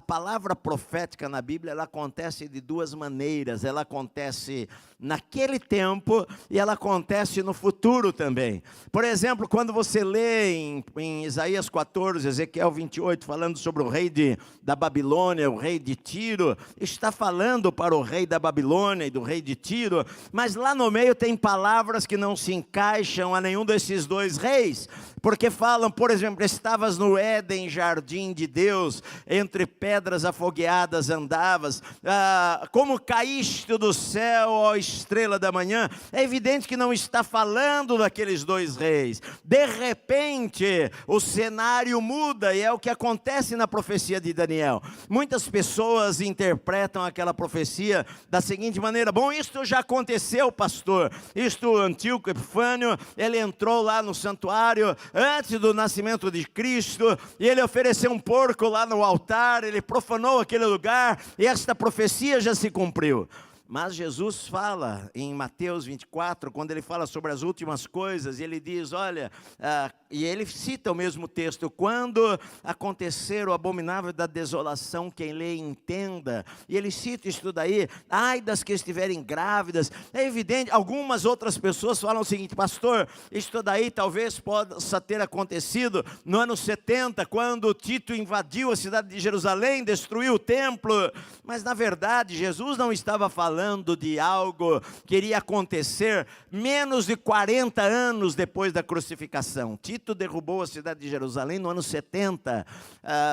palavra profética na Bíblia, ela acontece de duas maneiras. Ela acontece naquele tempo e ela acontece no futuro também. Por exemplo, quando você lê em Isaías 14, Ezequiel 28, falando sobre o rei da Babilônia, o rei de Tiro, está falando para o rei da Babilônia e do rei de Tiro, mas lá no meio tem palavras que não se encaixam a nenhum desses dois reis, porque falam, por exemplo, estavas no Éden, jardim de Deus, entre pedras afogueadas andavas, como caíste do céu, ó estrela da manhã. É evidente que não está falando daqueles dois reis. De repente, o cenário muda, e é o que acontece na profecia de Daniel. Muitas pessoas interpretam aquela profecia da seguinte maneira: bom, isto já aconteceu, pastor. Isto, Antíoco Epifânio, ele entrou lá no santuário antes do nascimento de Cristo, e ele ofereceu um porco lá no altar, ele profanou aquele lugar, e esta profecia já se cumpriu. Mas Jesus fala em Mateus 24, quando ele fala sobre as últimas coisas, e ele diz, olha, e ele cita o mesmo texto: quando acontecer o abominável da desolação, quem lê entenda. E ele cita isso daí: ai das que estiverem grávidas. É evidente, algumas outras pessoas falam o seguinte: pastor, isso daí talvez possa ter acontecido no ano 70, quando Tito invadiu a cidade de Jerusalém, destruiu o templo. Mas na verdade, Jesus não estava falando de algo que iria acontecer menos de 40 anos depois da crucificação. Tito derrubou a cidade de Jerusalém no ano 70.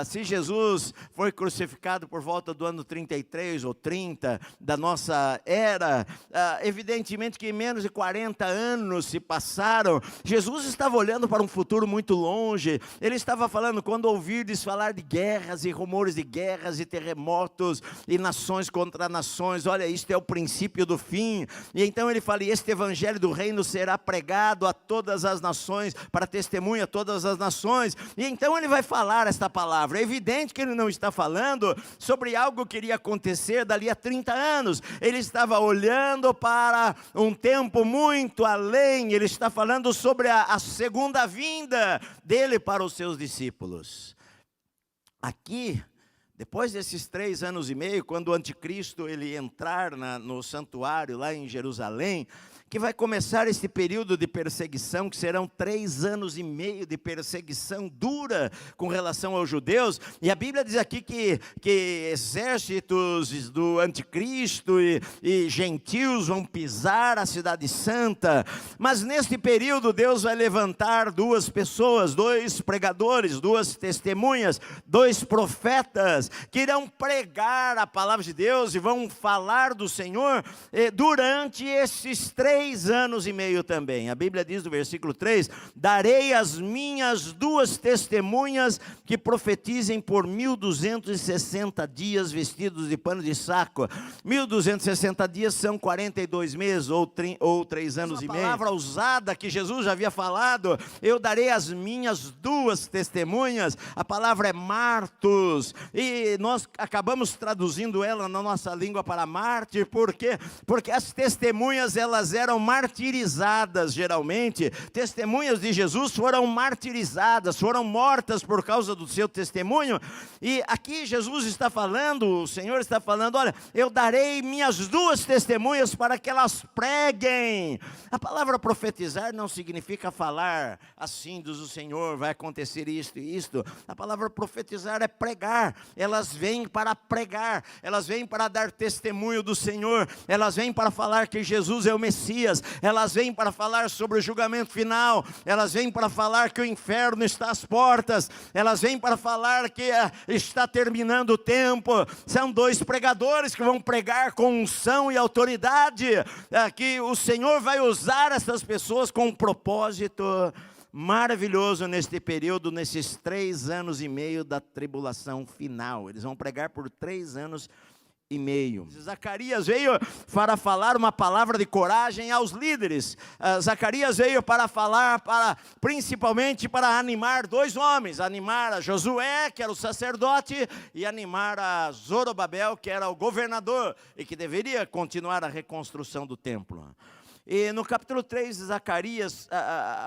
Se Jesus foi crucificado por volta do ano 33 ou 30 da nossa era, evidentemente que menos de 40 anos se passaram. Jesus estava olhando para um futuro muito longe. Ele estava falando: quando ouvirdes falar de guerras e rumores de guerras e terremotos e nações contra nações, olha, isto é o princípio do fim. E então ele fala: e este evangelho do reino será pregado a todas as nações, para testemunha a todas as nações. E então ele vai falar esta palavra. É evidente que ele não está falando sobre algo que iria acontecer dali a 30 anos. Ele estava olhando para um tempo muito além. Ele está falando sobre a segunda vinda dele para os seus discípulos. Aqui, depois desses 3 anos e meio, quando o anticristo ele entrar no santuário lá em Jerusalém, que vai começar esse período de perseguição, que serão 3 anos e meio de perseguição dura com relação aos judeus. E a Bíblia diz aqui que exércitos do anticristo e gentios vão pisar a cidade santa. Mas neste período Deus vai levantar 2 pessoas, 2 pregadores, 2 testemunhas, 2 profetas, que irão pregar a palavra de Deus e vão falar do Senhor durante esses 3 anos e meio também. A Bíblia diz no versículo 3: darei as minhas 2 testemunhas que profetizem por 1260 dias vestidos de pano de saco. 1260 dias são 42 meses ou 3 anos e meio. A palavra usada que Jesus já havia falado: eu darei as minhas 2 testemunhas. A palavra é martos, e nós acabamos traduzindo ela na nossa língua para mártir. Por quê? Porque as testemunhas, elas eram martirizadas. Geralmente, testemunhas de Jesus foram martirizadas, foram mortas por causa do seu testemunho. E aqui Jesus está falando, o Senhor está falando: olha, eu darei minhas 2 testemunhas para que elas preguem. A palavra profetizar não significa falar assim, diz o Senhor, vai acontecer isto e isto. A palavra profetizar é pregar. Elas vêm para pregar, elas vêm para dar testemunho do Senhor, elas vêm para falar que Jesus é o Messias, elas vêm para falar sobre o julgamento final, elas vêm para falar que o inferno está às portas, elas vêm para falar que está terminando o tempo. São 2 pregadores que vão pregar com unção e autoridade, que o Senhor vai usar essas pessoas com um propósito maravilhoso neste período, nesses 3 anos e meio da tribulação final. Eles vão pregar por 3 anos e meio. Zacarias veio para falar uma palavra de coragem aos líderes. Zacarias veio para falar, principalmente para animar 2 homens, animar a Josué, que era o sacerdote, e animar a Zorobabel, que era o governador, e que deveria continuar a reconstrução do templo. E no capítulo 3 de Zacarias,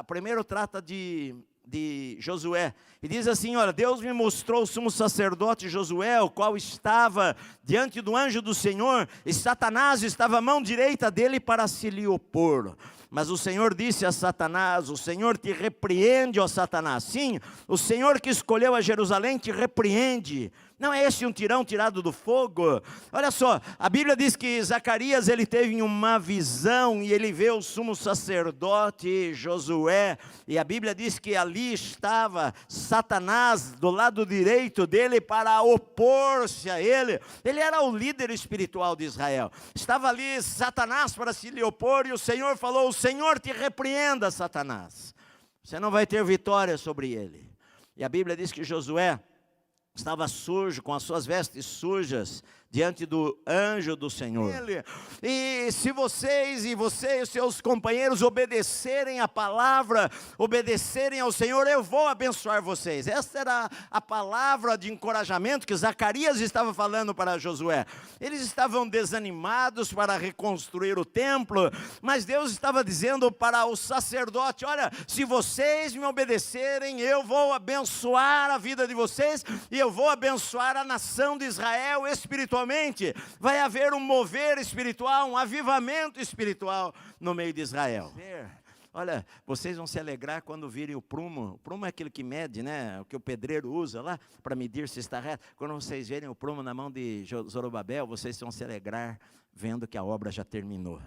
primeiro trata de de Josué. E diz assim, olha, Deus me mostrou o sumo sacerdote Josué, o qual estava diante do anjo do Senhor, e Satanás estava à mão direita dele para se lhe opor. Mas o Senhor disse a Satanás, o Senhor te repreende, ó Satanás. Sim, o Senhor que escolheu a Jerusalém te repreende. Não é esse um tirão tirado do fogo? Olha só, a Bíblia diz que Zacarias, ele teve uma visão, e ele vê o sumo sacerdote Josué, e a Bíblia diz que ali estava Satanás do lado direito dele para opor-se a ele. Ele era o líder espiritual de Israel. Estava ali Satanás para se lhe opor, e o Senhor falou, o Senhor te repreenda, Satanás. Você não vai ter vitória sobre ele. E a Bíblia diz que Josué estava sujo, com as suas vestes sujas, diante do anjo do Senhor. E se vocês e os seus companheiros obedecerem a palavra, obedecerem ao Senhor, eu vou abençoar vocês. Essa era a palavra de encorajamento que Zacarias estava falando para Josué. Eles estavam desanimados para reconstruir o templo, mas Deus estava dizendo para o sacerdote, olha, se vocês me obedecerem, eu vou abençoar a vida de vocês, e eu vou abençoar a nação de Israel espiritualmente. Vai haver um mover espiritual, um avivamento espiritual no meio de Israel. Olha, vocês vão se alegrar quando virem o prumo. O prumo é aquilo que mede, né? O que o pedreiro usa lá para medir se está reto. Quando vocês verem o prumo na mão de Zorobabel, vocês vão se alegrar vendo que a obra já terminou.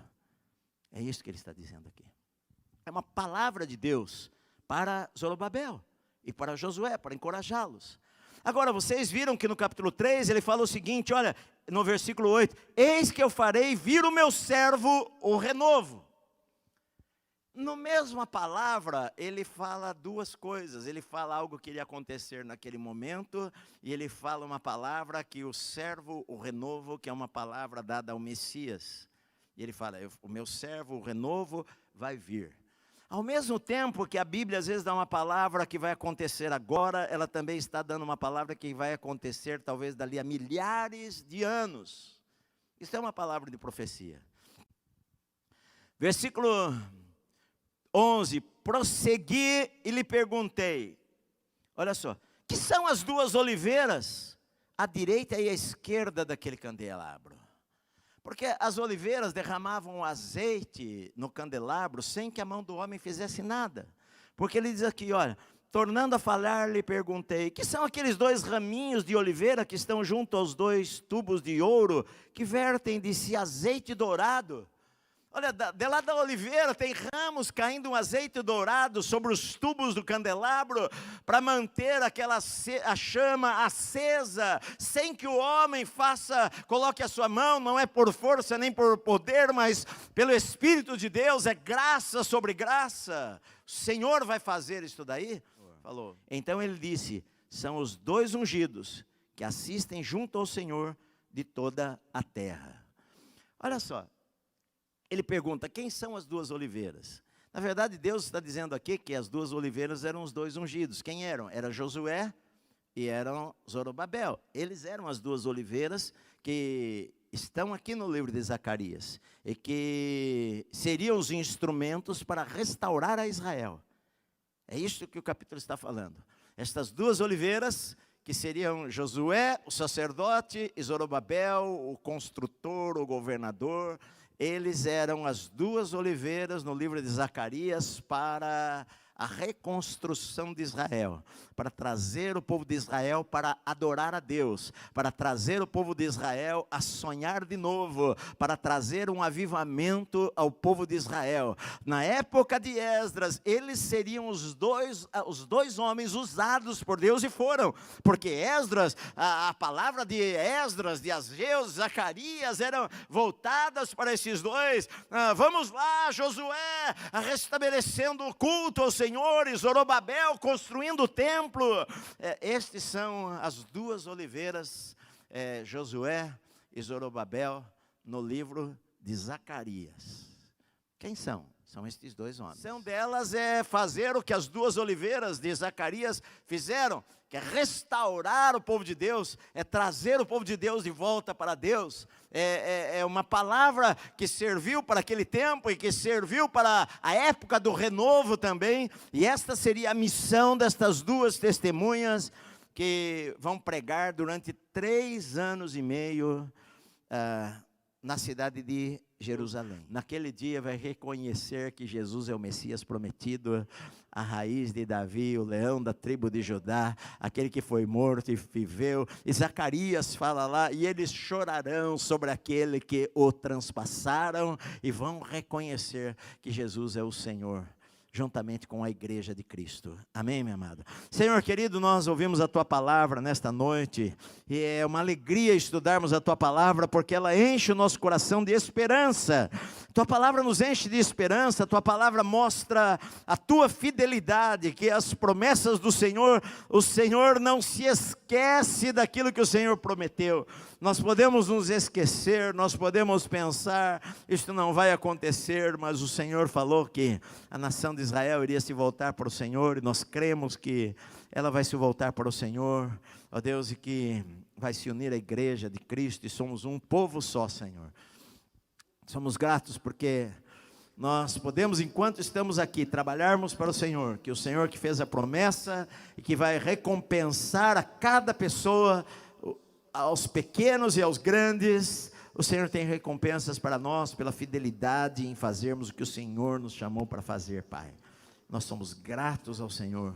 É isso que ele está dizendo aqui. É uma palavra de Deus para Zorobabel e para Josué, para encorajá-los. Agora, vocês viram que no capítulo 3, ele fala o seguinte, olha, no versículo 8, eis que eu farei vir o meu servo o renovo. No mesma palavra, ele fala duas coisas. Ele fala algo que iria acontecer naquele momento, e ele fala uma palavra que o servo, o renovo, que é uma palavra dada ao Messias. E ele fala, o meu servo, o renovo, vai vir. Ao mesmo tempo que a Bíblia às vezes dá uma palavra que vai acontecer agora, ela também está dando uma palavra que vai acontecer talvez dali a milhares de anos. Isso é uma palavra de profecia. Versículo 11, prossegui e lhe perguntei, olha só, que são as duas oliveiras, a direita e a esquerda daquele candelabro? Porque as oliveiras derramavam azeite no candelabro sem que a mão do homem fizesse nada. Porque ele diz aqui, olha, tornando a falar, lhe perguntei, que são aqueles dois raminhos de oliveira que estão junto aos dois tubos de ouro, que vertem de si azeite dourado? Olha, de lá da oliveira tem ramos caindo um azeite dourado sobre os tubos do candelabro, para manter a chama acesa, sem que o homem coloque a sua mão, não é por força nem por poder, mas pelo Espírito de Deus, é graça sobre graça. O Senhor vai fazer isso daí? Falou. Então ele disse, são os dois ungidos, que assistem junto ao Senhor de toda a terra. Olha só. Ele pergunta, quem são as duas oliveiras? Na verdade, Deus está dizendo aqui que as duas oliveiras eram os dois ungidos. Quem eram? Era Josué e eram Zorobabel. Eles eram as duas oliveiras que estão aqui no livro de Zacarias. E que seriam os instrumentos para restaurar a Israel. É isso que o capítulo está falando. Estas duas oliveiras, que seriam Josué, o sacerdote, e Zorobabel, o construtor, o governador. Eles eram as duas oliveiras no livro de Zacarias para a reconstrução de Israel, para trazer o povo de Israel para adorar a Deus, para trazer o povo de Israel a sonhar de novo, para trazer um avivamento ao povo de Israel. Na época de Esdras, eles seriam os dois homens usados por Deus, e foram, porque Esdras, a palavra de Esdras, de Ageu, Zacarias, eram voltadas para esses dois. Vamos lá, Josué, restabelecendo o culto ao Senhor, e Zorobabel construindo o templo. Estes são as duas oliveiras, Josué e Zorobabel, no livro de Zacarias. Quem são? São estes dois homens. A missão delas é fazer o que as duas oliveiras de Zacarias fizeram, que é restaurar o povo de Deus, é trazer o povo de Deus de volta para Deus. É uma palavra que serviu para aquele tempo e que serviu para a época do renovo também. E esta seria a missão destas duas testemunhas que vão pregar durante 3 anos e meio na cidade de Jerusalém. Naquele dia vai reconhecer que Jesus é o Messias prometido, a raiz de Davi, o leão da tribo de Judá, aquele que foi morto e viveu. E Zacarias fala lá, e eles chorarão sobre aquele que o transpassaram e vão reconhecer que Jesus é o Senhor, juntamente com a igreja de Cristo. Amém, minha amada? Senhor querido, nós ouvimos a Tua palavra nesta noite, e é uma alegria estudarmos a Tua palavra, porque ela enche o nosso coração de esperança. Tua palavra nos enche de esperança, Tua palavra mostra a Tua fidelidade, que as promessas do Senhor, o Senhor não se esquece daquilo que o Senhor prometeu. Nós podemos nos esquecer, nós podemos pensar, isto não vai acontecer, mas o Senhor falou que a nação de Israel iria se voltar para o Senhor, e nós cremos que ela vai se voltar para o Senhor, ó Deus, e que vai se unir à igreja de Cristo, e somos um povo só, Senhor. Somos gratos porque nós podemos, enquanto estamos aqui, trabalharmos para o Senhor, que o Senhor que fez a promessa, e que vai recompensar a cada pessoa, aos pequenos e aos grandes. O Senhor tem recompensas para nós, pela fidelidade em fazermos o que o Senhor nos chamou para fazer, Pai. Nós somos gratos ao Senhor,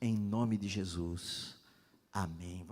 em nome de Jesus. Amém.